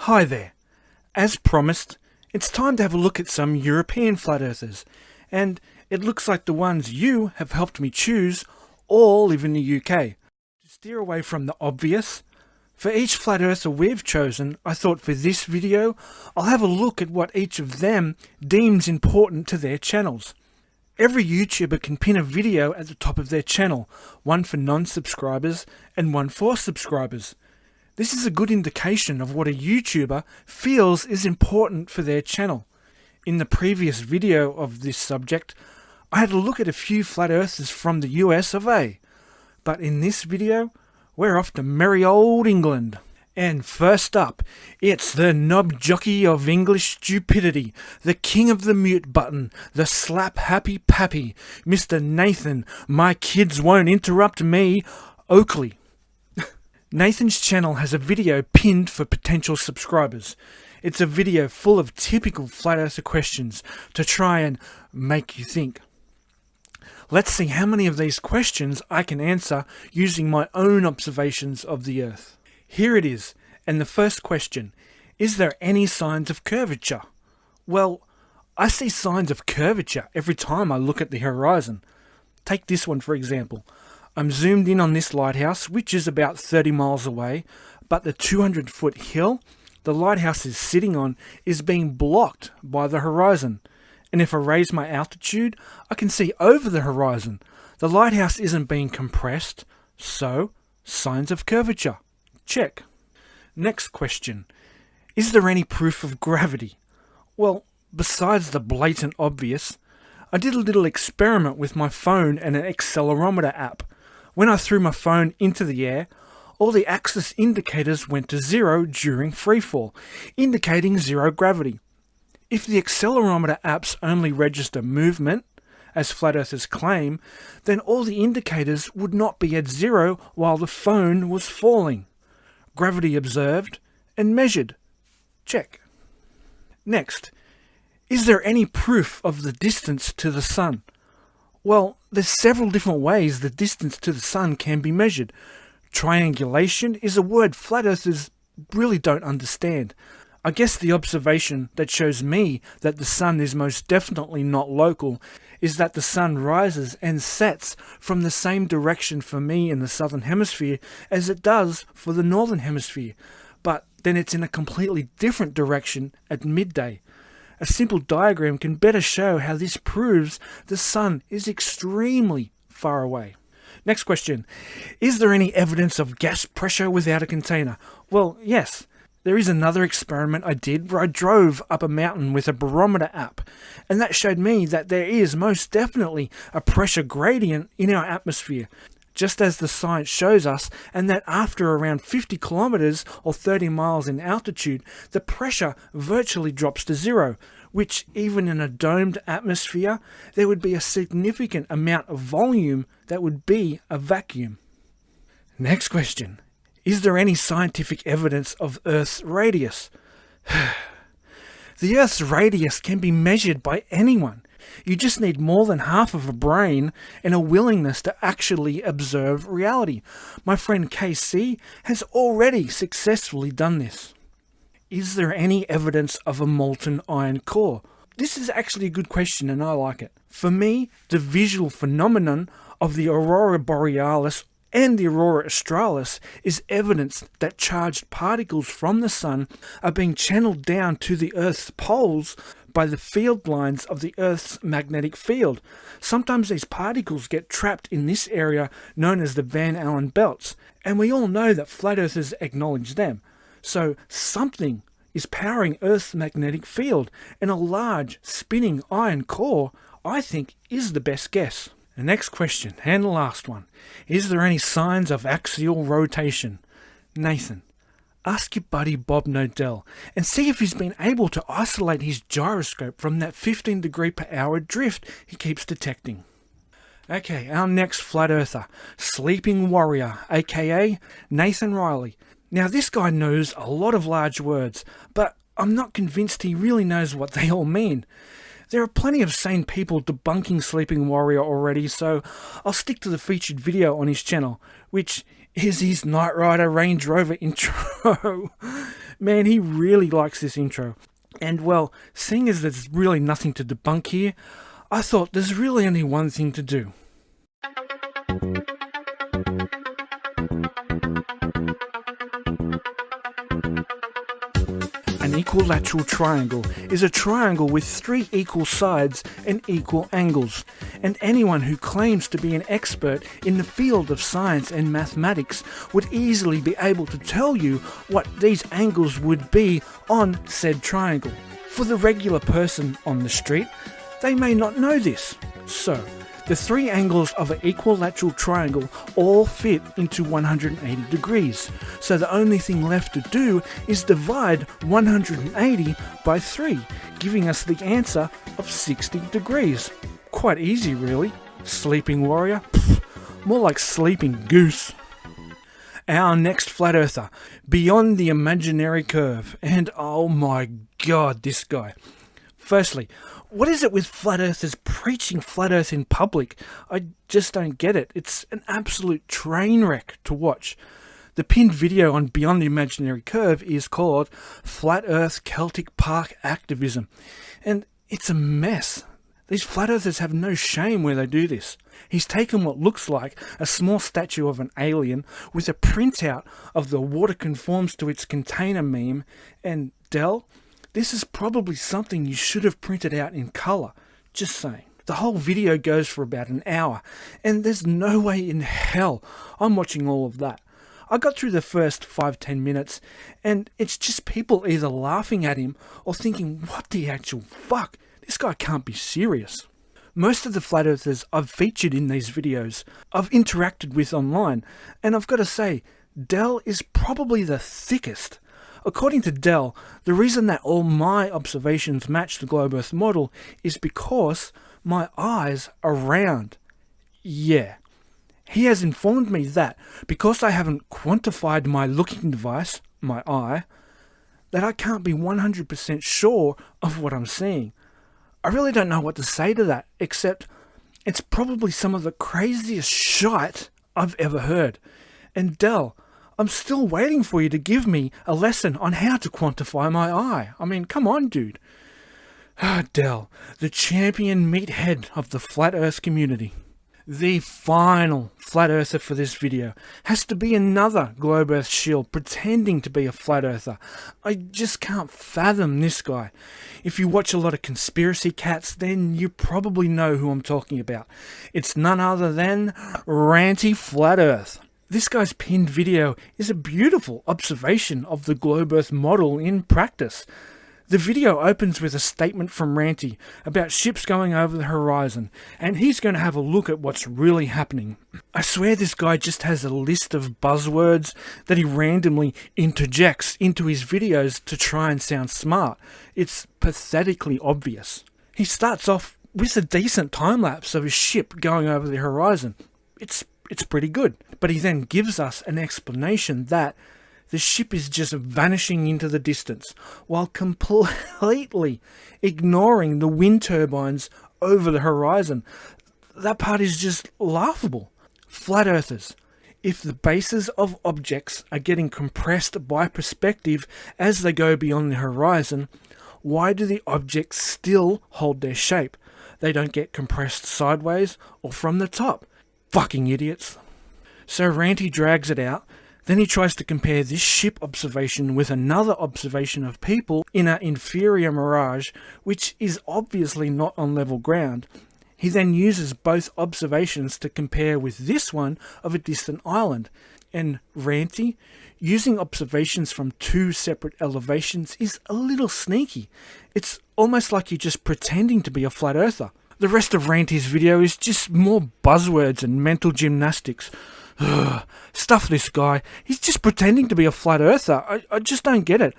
Hi there. As promised, it's time to have a look at some European flat earthers, and it looks like the ones you have helped me choose all live in the UK. To steer away from the obvious, for each flat earther we've chosen, I thought for this video, I'll have a look at what each of them deems important to their channels. Every YouTuber can pin a video at the top of their channel, one for non-subscribers and one for subscribers. This is a good indication of what a YouTuber feels is important for their channel. In the previous video of this subject, I had a look at a few flat earthers from the US of A. But in this video, we're off to merry old England. And first up, it's the knob jockey of English stupidity, the king of the mute button, the slap happy pappy, Mr. Nathan, my kids won't interrupt me, Oakley. Nathan's channel has a video pinned for potential subscribers. It's a video full of typical flat earther questions to try and make you think. Let's see how many of these questions I can answer using my own observations of the Earth. Here it is, and the first question, is there any signs of curvature? Well, I see signs of curvature every time I look at the horizon. Take this one for example. I'm zoomed in on this lighthouse, which is about 30 miles away, but the 200-foot hill the lighthouse is sitting on is being blocked by the horizon. And if I raise my altitude, I can see over the horizon. The lighthouse isn't being compressed, so signs of curvature. Check. Next question. Is there any proof of gravity? Well, besides the blatant obvious, I did a little experiment with my phone and an accelerometer app. When I threw my phone into the air, all the axis indicators went to zero during freefall, indicating zero gravity. If the accelerometer apps only register movement, as flat earthers claim, then all the indicators would not be at zero while the phone was falling. Gravity observed and measured. Check. Next, is there any proof of the distance to the sun? Well, there's several different ways the distance to the sun can be measured. Triangulation is a word flat earthers really don't understand. I guess the observation that shows me that the sun is most definitely not local is that the sun rises and sets from the same direction for me in the southern hemisphere as it does for the northern hemisphere, but then it's in a completely different direction at midday. A simple diagram can better show how this proves the sun is extremely far away. Next question. Is there any evidence of gas pressure without a container? Well, yes. There is another experiment I did where I drove up a mountain with a barometer app, and that showed me that there is most definitely a pressure gradient in our atmosphere, just as the science shows us, and that after around 50 kilometers or 30 miles in altitude, the pressure virtually drops to zero, which even in a domed atmosphere, there would be a significant amount of volume that would be a vacuum. Next question. Is there any scientific evidence of Earth's radius? The Earth's radius can be measured by anyone. You just need more than half of a brain and a willingness to actually observe reality. My friend KC has already successfully done this. Is there any evidence of a molten iron core? This is actually a good question and I like it. For me, the visual phenomenon of the aurora borealis and the aurora australis is evidence that charged particles from the sun are being channeled down to the Earth's poles by the field lines of the Earth's magnetic field. Sometimes these particles get trapped in this area known as the Van Allen belts, and we all know that flat earthers acknowledge them. So something is powering Earth's magnetic field, and a large spinning iron core, I think, is the best guess. The next question, and the last one. Is there any signs of axial rotation? Nathan, ask your buddy Bob Nodell and see if he's been able to isolate his gyroscope from that 15 degree per hour drift he keeps detecting. Okay, our next flat earther, Sleeping Warrior, aka Nathan Riley. Now this guy knows a lot of large words, but I'm not convinced he really knows what they all mean. There are plenty of sane people debunking Sleeping Warrior already, so I'll stick to the featured video on his channel, which is his Knight Rider Range Rover intro. Man, he really likes this intro. And well, seeing as there's really nothing to debunk here, I thought there's really only one thing to do. An equilateral triangle is a triangle with 3 equal sides and equal angles, and anyone who claims to be an expert in the field of science and mathematics would easily be able to tell you what these angles would be on said triangle. For the regular person on the street, they may not know this. So, the 3 angles of an equilateral triangle all fit into 180 degrees, so the only thing left to do is divide 180 by 3, giving us the answer of 60 degrees. Quite easy really. Sleeping warrior? Pfft, more like sleeping goose. Our next flat earther, beyond the imaginary curve, and oh my god, this guy. Firstly, what is it with flat earthers preaching flat earth in public? I just don't get it. It's an absolute train wreck to watch. The pinned video on Beyond the Imaginary Curve is called Flat Earth Celtic Park Activism, and it's a mess. These flat earthers have no shame where they do this. He's taken what looks like a small statue of an alien with a printout of the water conforms to its container meme, and Del, this is probably something you should have printed out in colour. Just saying. The whole video goes for about an hour, and there's no way in hell I'm watching all of that. I got through the first 5-10 minutes, and it's just people either laughing at him or thinking, what the actual fuck? This guy can't be serious. Most of the flat earthers I've featured in these videos, I've interacted with online, and I've got to say, Del is probably the thickest. According to Del, the reason that all my observations match the globe earth model is because my eyes are round. Yeah. He has informed me that because I haven't quantified my looking device, my eye, that I can't be 100% sure of what I'm seeing. I really don't know what to say to that, except it's probably some of the craziest shite I've ever heard. And Del, I'm still waiting for you to give me a lesson on how to quantify my eye. I mean, come on, dude. Del, the champion meathead of the flat earth community. The final flat earther for this video has to be another globe earth shield pretending to be a flat earther. I just can't fathom this guy. If you watch a lot of conspiracy cats, then you probably know who I'm talking about. It's none other than Ranty Flat Earth. This guy's pinned video is a beautiful observation of the globe earth model in practice. The video opens with a statement from Ranty about ships going over the horizon, and he's going to have a look at what's really happening. I swear this guy just has a list of buzzwords that he randomly interjects into his videos to try and sound smart. It's pathetically obvious. He starts off with a decent time-lapse of a ship going over the horizon. It's pretty good. But he then gives us an explanation that the ship is just vanishing into the distance while completely ignoring the wind turbines over the horizon. That part is just laughable. Flat earthers, if the bases of objects are getting compressed by perspective as they go beyond the horizon, why do the objects still hold their shape? They don't get compressed sideways or from the top. Fucking idiots. So Ranty drags it out. Then he tries to compare this ship observation with another observation of people in an inferior mirage, which is obviously not on level ground. He then uses both observations to compare with this one of a distant island. And Ranty, using observations from 2 separate elevations is a little sneaky. It's almost like you're just pretending to be a flat earther. The rest of Ranty's video is just more buzzwords and mental gymnastics. Stuff this guy. He's just pretending to be a flat earther. I just don't get it.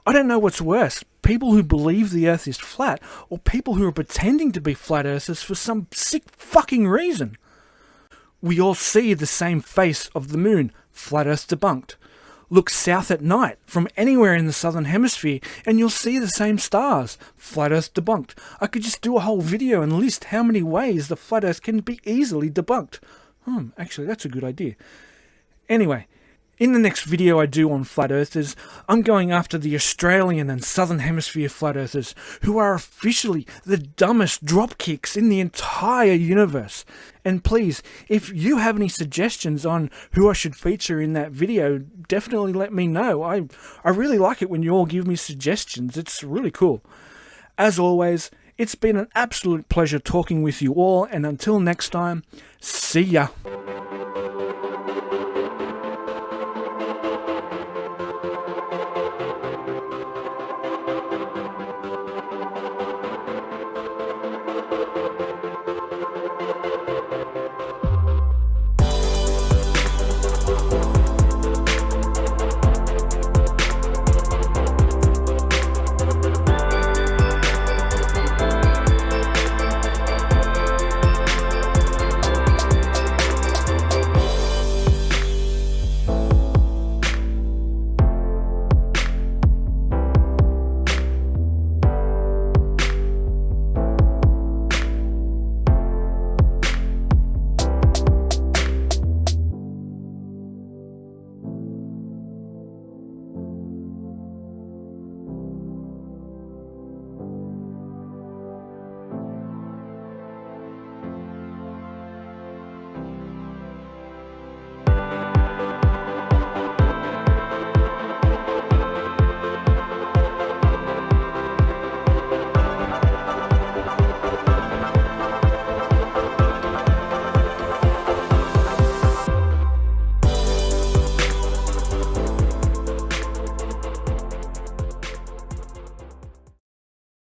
I don't know what's worse. People who believe the earth is flat, or people who are pretending to be flat earthers for some sick fucking reason. We all see the same face of the moon. Flat earth debunked. Look south at night from anywhere in the southern hemisphere and you'll see the same stars. Flat earth debunked. I could just do a whole video and list how many ways the flat earth can be easily debunked. Actually, that's a good idea. Anyway, In the next video I do on Flat Earthers, I'm going after the Australian and Southern Hemisphere Flat Earthers, who are officially the dumbest dropkicks in the entire universe. And please, if you have any suggestions on who I should feature in that video, definitely let me know. I really like it when you all give me suggestions. It's really cool. As always, it's been an absolute pleasure talking with you all, and until next time, see ya.